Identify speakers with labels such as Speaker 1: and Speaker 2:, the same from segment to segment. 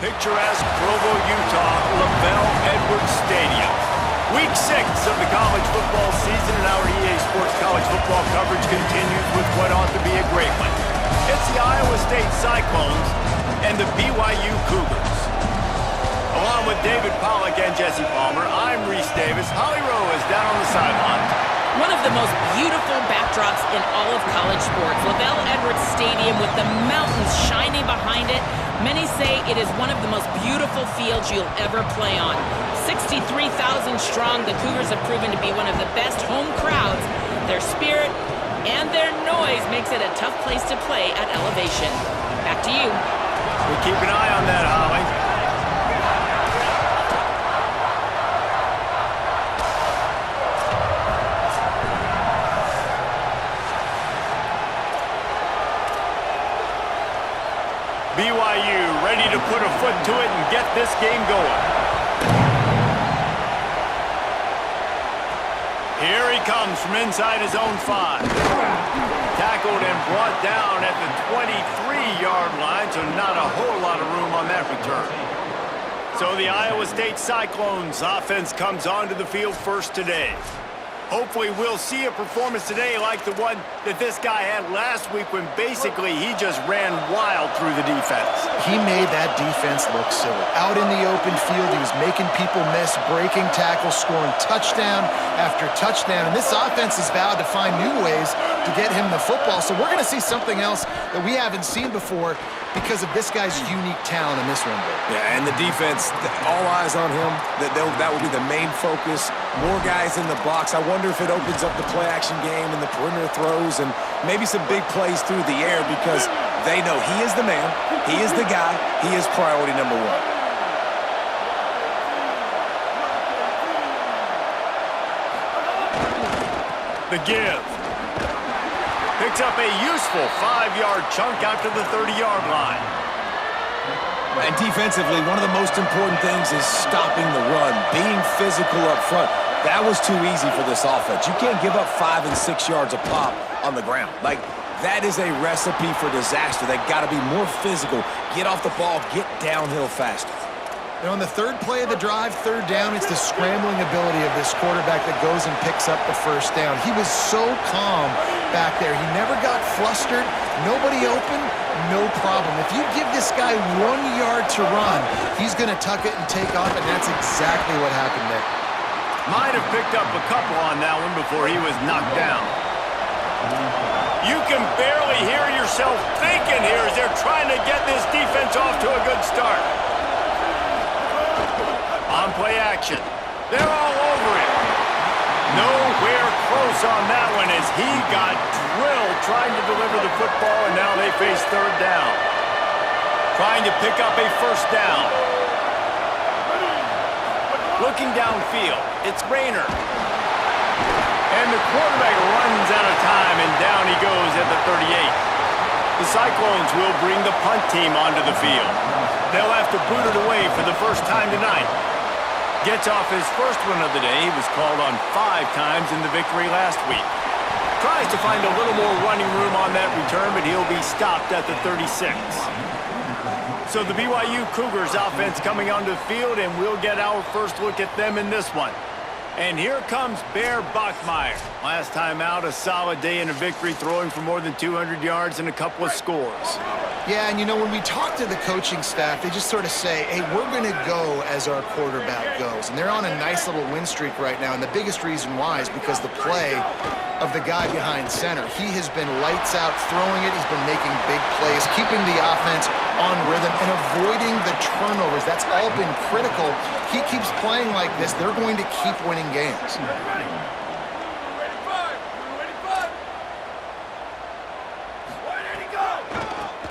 Speaker 1: Picturesque Provo, Utah, LaVell Edwards Stadium. Week 6 of the college football season, and our EA Sports college football coverage continues with what ought to be a great one. It's the Iowa State Cyclones and the BYU Cougars. Along with David Pollack and Jesse Palmer, I'm Reese Davis. Holly Rowe is down on the sideline.
Speaker 2: One of the most beautiful backdrops in all of college sports. LaVell Edwards Stadium with the mountains shining behind it. Many say it is one of the most beautiful fields you'll ever play on. 63,000 strong, the Cougars have proven to be one of the best home crowds. Their spirit and their noise makes it a tough place to play at elevation. Back to you.
Speaker 1: We'll keep an eye on that, Holly. BYU ready to put a foot to it and get this game going. Here he comes from inside his own 5. Tackled and brought down at the 23-yard line, so not a whole lot of room on that return. So the Iowa State Cyclones offense comes onto the field first today. Hopefully we'll see a performance today like the one that this guy had last week when basically he just ran wild through the defense.
Speaker 3: He made that defense look silly. Out in the open field, he was making people miss, breaking tackles, scoring touchdown after touchdown. And this offense has vowed to find new ways to get him the football. So we're going to see something else that we haven't seen before because of this guy's unique talent in this one.
Speaker 4: Yeah, and the defense, all eyes on him. That will be the main focus. More guys in the box. I wonder if it opens up the play-action game and the perimeter throws and maybe some big plays through the air because they know he is the man, he is the guy, he is priority number 1.
Speaker 1: The give. Picks up a useful 5-yard chunk out to the 30-yard line.
Speaker 4: And defensively, one of the most important things is stopping the run, being physical up front. That was too easy for this offense. You can't give up 5 and 6 yards a pop on the ground. Like, that is a recipe for disaster. They've got to be more physical, get off the ball, get downhill faster.
Speaker 3: And on the third play of the drive, third down, it's the scrambling ability of this quarterback that goes and picks up the first down. He was so calm back there. He never got flustered. Nobody open, no problem. If you give this guy 1 yard to run, he's going to tuck it and take off, and that's exactly what happened there.
Speaker 1: Might have picked up a couple on that one before he was knocked down. You can barely hear yourself thinking here as they're trying to get this defense off to a good start. On play action. They're all over it. Nowhere close on that one as he got drilled trying to deliver the football, and now they face third down. Trying to pick up a first down. Looking downfield, it's Rayner. And the quarterback runs out of time, and down he goes at the 38. The Cyclones will bring the punt team onto the field. They'll have to boot it away for the first time tonight. Gets off his first one of the day. He was called on 5 times in the victory last week. Tries to find a little more running room on that return, but he'll be stopped at the 36. So the BYU Cougars offense coming onto the field, and we'll get our first look at them in this one. And here comes Bear Bachmeier. Last time out, a solid day in a victory, throwing for more than 200 yards and a couple of scores.
Speaker 3: Yeah, and you know, when we talk to the coaching staff, they just sort of say, hey, we're going to go as our quarterback goes. And they're on a nice little win streak right now, and the biggest reason why is because the play of the guy behind center. He has been lights out throwing it. He's been making big plays, keeping the offense on rhythm and avoiding the turnovers. That's all been critical. He keeps playing like this, they're going to keep winning games.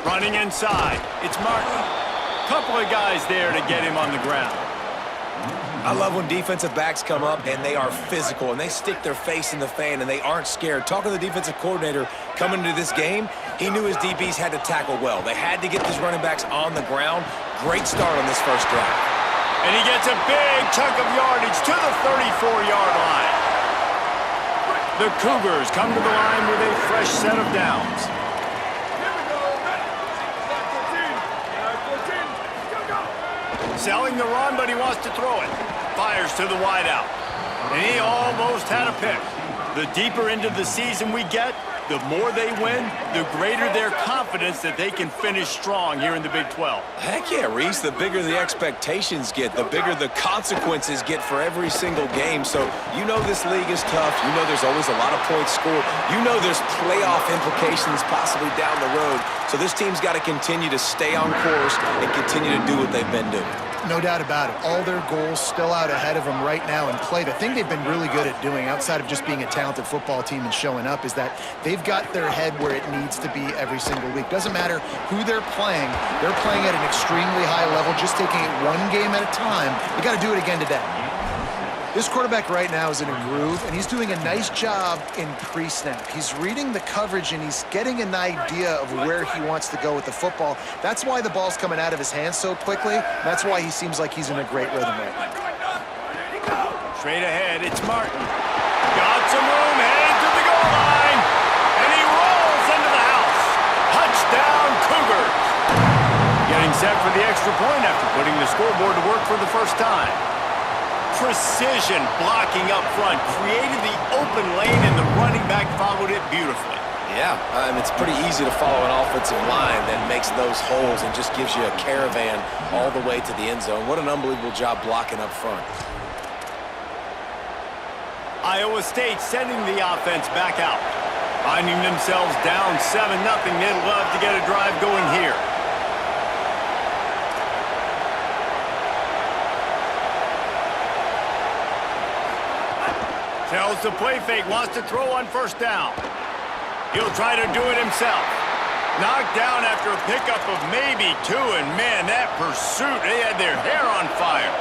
Speaker 1: Running inside, it's Martin. Couple of guys there to get him on the ground.
Speaker 4: I love when defensive backs come up and they are physical and they stick their face in the fan and they aren't scared. Talking to the defensive coordinator coming into this game, he knew his DBs had to tackle well. They had to get these running backs on the ground. Great start on this first drive.
Speaker 1: And he gets a big chunk of yardage to the 34-yard line. The Cougars come to the line with a fresh set of downs. Selling the run, but he wants to throw it. Fires to the wideout. And he almost had a pick. The deeper into the season we get, the more they win, the greater their confidence that they can finish strong here in the Big 12.
Speaker 4: Heck yeah, Reese. The bigger the expectations get, the bigger the consequences get for every single game. So you know this league is tough. You know there's always a lot of points scored. You know there's playoff implications possibly down the road. So this team's got to continue to stay on course and continue to do what they've been doing.
Speaker 3: No doubt about it. All their goals still out ahead of them right now in play. The thing they've been really good at doing, outside of just being a talented football team and showing up, is that they've got their head where it needs to be every single week. Doesn't matter who they're playing at an extremely high level, just taking it one game at a time. They got to do it again today. This quarterback right now is in a groove, and he's doing a nice job in pre-snap. He's reading the coverage, and he's getting an idea of where he wants to go with the football. That's why the ball's coming out of his hands so quickly. That's why he seems like he's in a great rhythm right now.
Speaker 1: Straight ahead, it's Martin. Got some room, headed to the goal line, and he rolls into the house. Touchdown, Cougars. Getting set for the extra point after putting the scoreboard to work for the first time. Precision blocking up front, created the open lane, and the running back followed it beautifully.
Speaker 4: Yeah, it's pretty easy to follow an offensive line that makes those holes and just gives you a caravan all the way to the end zone. What an unbelievable job blocking up front.
Speaker 1: Iowa State sending the offense back out. Finding themselves down 7-0, they'd love to get a drive going here. Tells the play fake, wants to throw on first down. He'll try to do it himself. Knocked down after a pickup of maybe 2, and man, that pursuit, they had their hair on fire.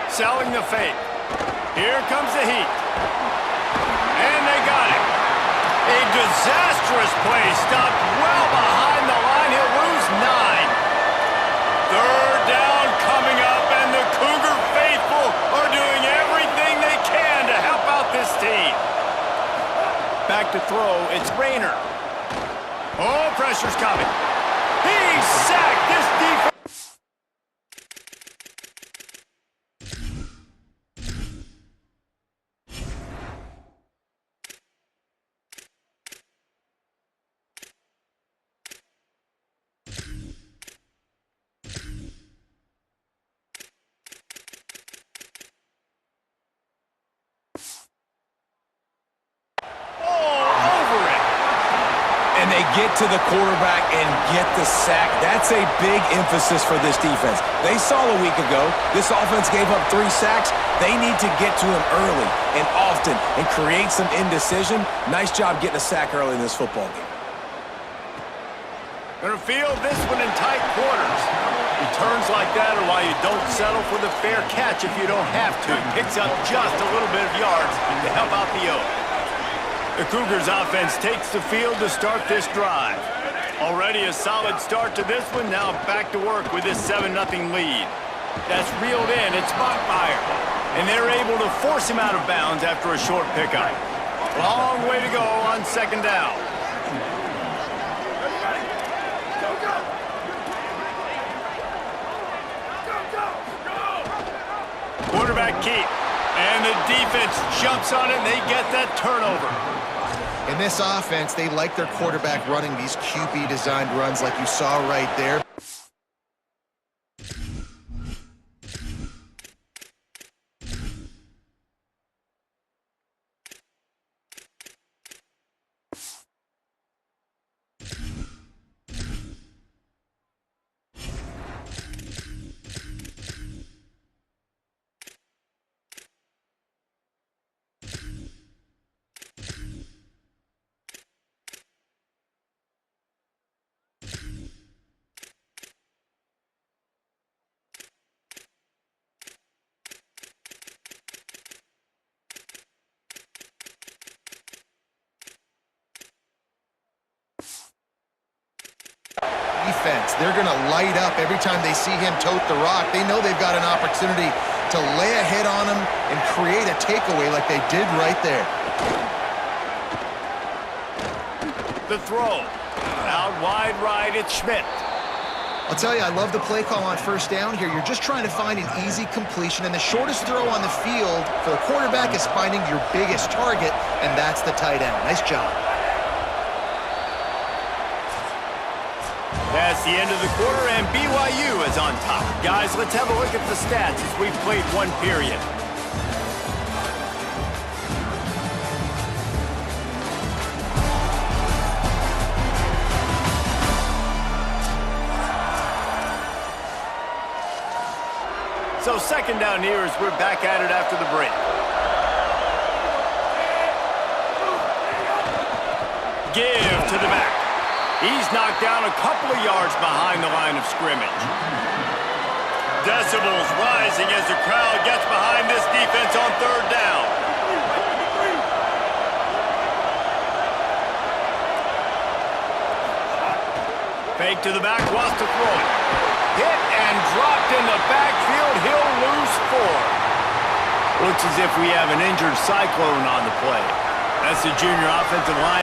Speaker 1: Selling the fake. Here comes the heat. And they got it. A disastrous play stopped well behind the line. He'll lose 9. Third down coming up, and the Cougar faithful are doing everything they can to help out this team. Back to throw, it's Rayner. Oh, pressure's coming. He sacked this defense.
Speaker 4: Get to the quarterback and get the sack. That's a big emphasis for this defense. They saw a week ago this offense gave up 3 sacks. They need to get to him early and often and create some indecision. Nice job getting a sack early in this football game.
Speaker 1: Gonna field this one in tight quarters. Returns like that are why you don't settle for the fair catch if you don't have to. Picks up just a little bit of yards to help out the Oak. The Cougars offense takes the field to start this drive. Already a solid start to this one, now back to work with this 7-0 lead. That's reeled in, it's Bachmeier. And they're able to force him out of bounds after a short pickup. Long way to go on second down. Quarterback keep. And the defense jumps on it, and they get that turnover.
Speaker 3: In this offense, they like their quarterback running these QB-designed runs like you saw right there. Defense. They're going to light up every time they see him tote the rock. They know they've got an opportunity to lay a hit on him and create a takeaway like they did right there.
Speaker 1: The throw. Out wide right, it's Schmidt.
Speaker 3: I'll tell you, I love the play call on first down here. You're just trying to find an easy completion, and the shortest throw on the field for the quarterback is finding your biggest target, and that's the tight end. Nice job.
Speaker 1: That's the end of the quarter, and BYU is on top. Guys, let's have a look at the stats as we've played one period. So second down here as we're back at it after the break. Give to the back. He's knocked down a couple of yards behind the line of scrimmage. Decibels rising as the crowd gets behind this defense on third down. Fake to the back, wants to throw it. Hit and dropped in the backfield. He'll lose 4. Looks as if we have an injured Cyclone on the play. That's the junior offensive line.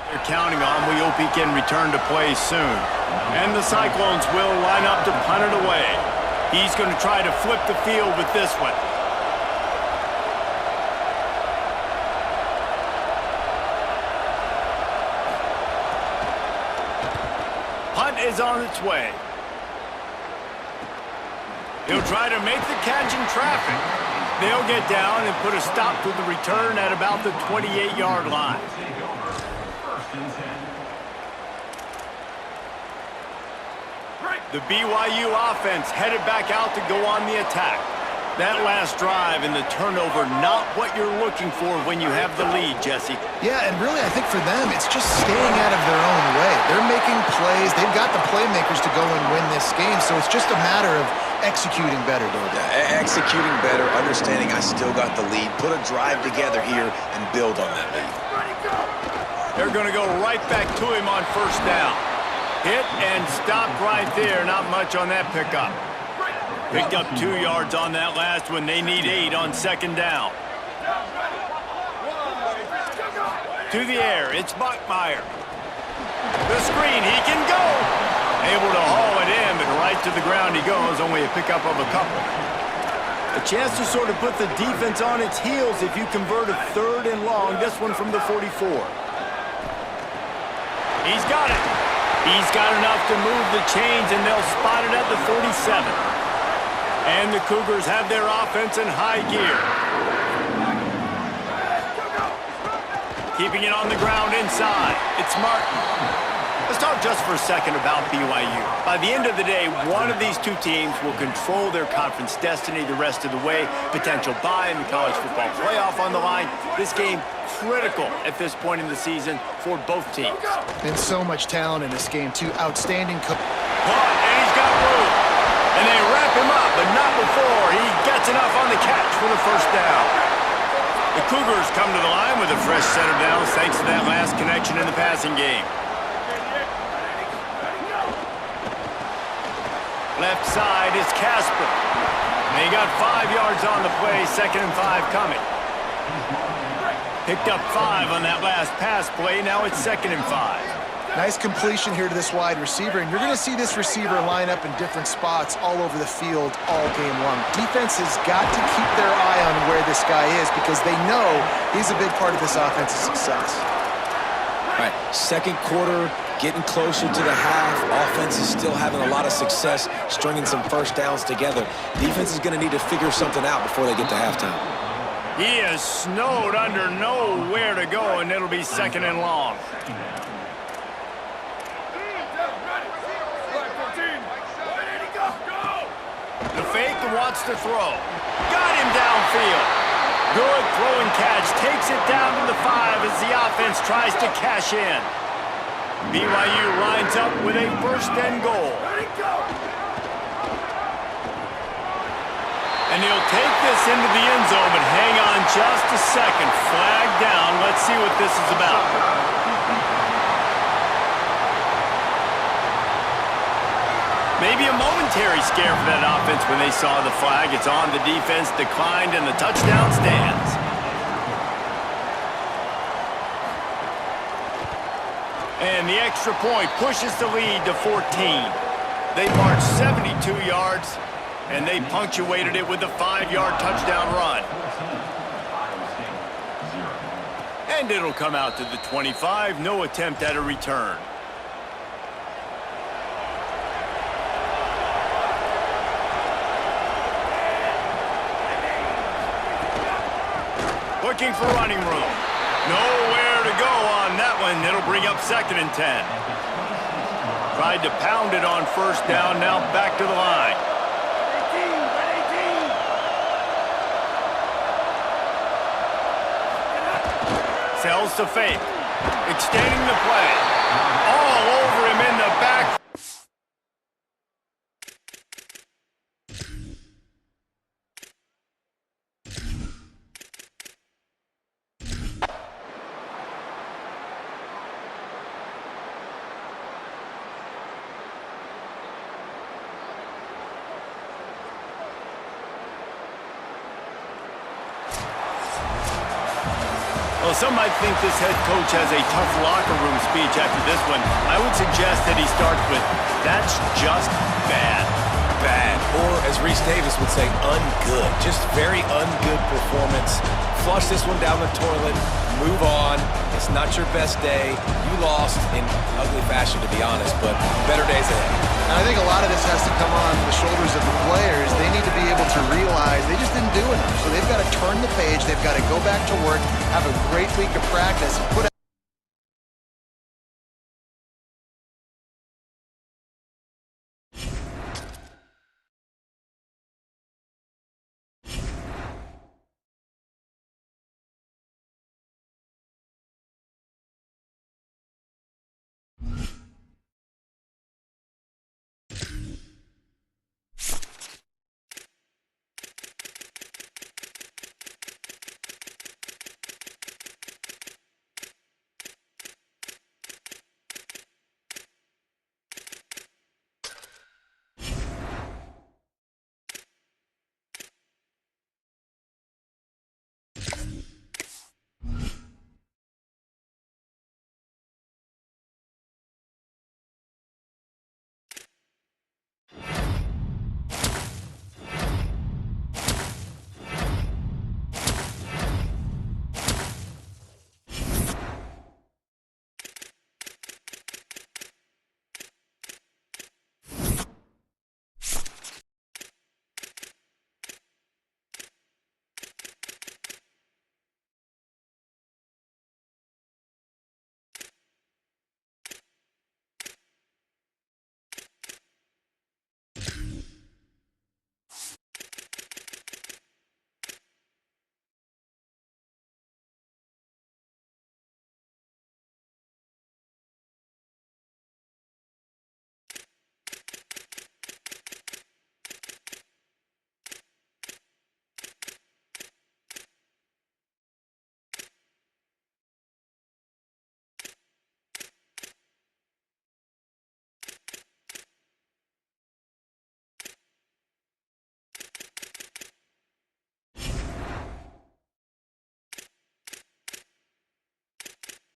Speaker 1: They're counting on. We hope he can return to play soon. And the Cyclones will line up to punt it away. He's going to try to flip the field with this one. Punt is on its way. He'll try to make the catch in traffic. They'll get down and put a stop to the return at about the 28-yard line. The BYU offense headed back out to go on the attack. That last drive and the turnover, not what you're looking for when you have the lead, Jesse.
Speaker 3: Yeah, and really I think for them it's just staying out of their own way. They're making plays. They've got the playmakers to go and win this game, so it's just a matter of executing better, David.
Speaker 4: Executing better, understanding I still got the lead, put a drive together here and build on that lead.
Speaker 1: They're going to go right back to him on first down. Hit and stopped right there. Not much on that pickup. Picked up 2 yards on that last one. They need 8 on second down. To the air, it's Bachmeier. The screen, he can go. Able to haul it in, but right to the ground he goes. Only a pickup of a couple. A chance to sort of put the defense on its heels if you convert a third and long. This one from the 44. He's got it. He's got enough to move the chains, and they'll spot it at the 47. And the Cougars have their offense in high gear. Keeping it on the ground inside. It's Martin. Let's talk just for a second about BYU. By the end of the day, one of these two teams will control their conference destiny the rest of the way. Potential bye in the college football playoff on the line. This game critical at this point in the season for both teams.
Speaker 3: Been so much talent in this game, too. Outstanding.
Speaker 1: And he's got room. And they wrap him up, but not before he gets enough on the catch for the first down. The Cougars come to the line with a fresh set of downs thanks to that last connection in the passing game. Left side is Casper. They got 5 yards on the play, 2nd and 5 coming. Picked up 5 on that last pass play, now it's 2nd and 5.
Speaker 3: Nice completion here to this wide receiver, and you're going to see this receiver line up in different spots all over the field all game long. Defense has got to keep their eye on where this guy is because they know he's a big part of this offense's success.
Speaker 4: All right, second quarter, getting closer to the half. Offense is still having a lot of success stringing some first downs together. Defense is going to need to figure something out before they get to halftime.
Speaker 1: He is snowed under, nowhere to go, and it'll be 2nd and long. The fake wants to throw. Got him downfield. Good throw and catch. Takes it down to the 5 as the offense tries to cash in. BYU lines up with a 1st and goal. And he'll take this into the end zone, but hang on just a second. Flag down. Let's see what this is about. momentary scare for that offense when they saw the flag. It's on. The defense declined, and the touchdown stands. And the extra point pushes the lead to 14. They marched 72 yards, and they punctuated it with a 5-yard touchdown run. And it'll come out to the 25. No attempt at a return. Looking for running room. Nowhere to go on that one. It'll bring up 2nd and 10. Tried to pound it on 1st down. Now back to the line. Sells to fake. Extending the play. All over him in the back. Well, some might think this head coach has a tough locker room speech after this one. I would suggest that he starts with, "That's just bad."
Speaker 4: Bad, or as Reese Davis would say, ungood. Just very ungood performance. Flush this one down the toilet, move on. It's not your best day. You lost in ugly fashion, to be honest, but better days ahead.
Speaker 3: And I think a lot of this has to come on the shoulders of the players. They need to be able to realize they just didn't do enough. So they've got to turn the page. They've got to go back to work, have a great week of practice, and put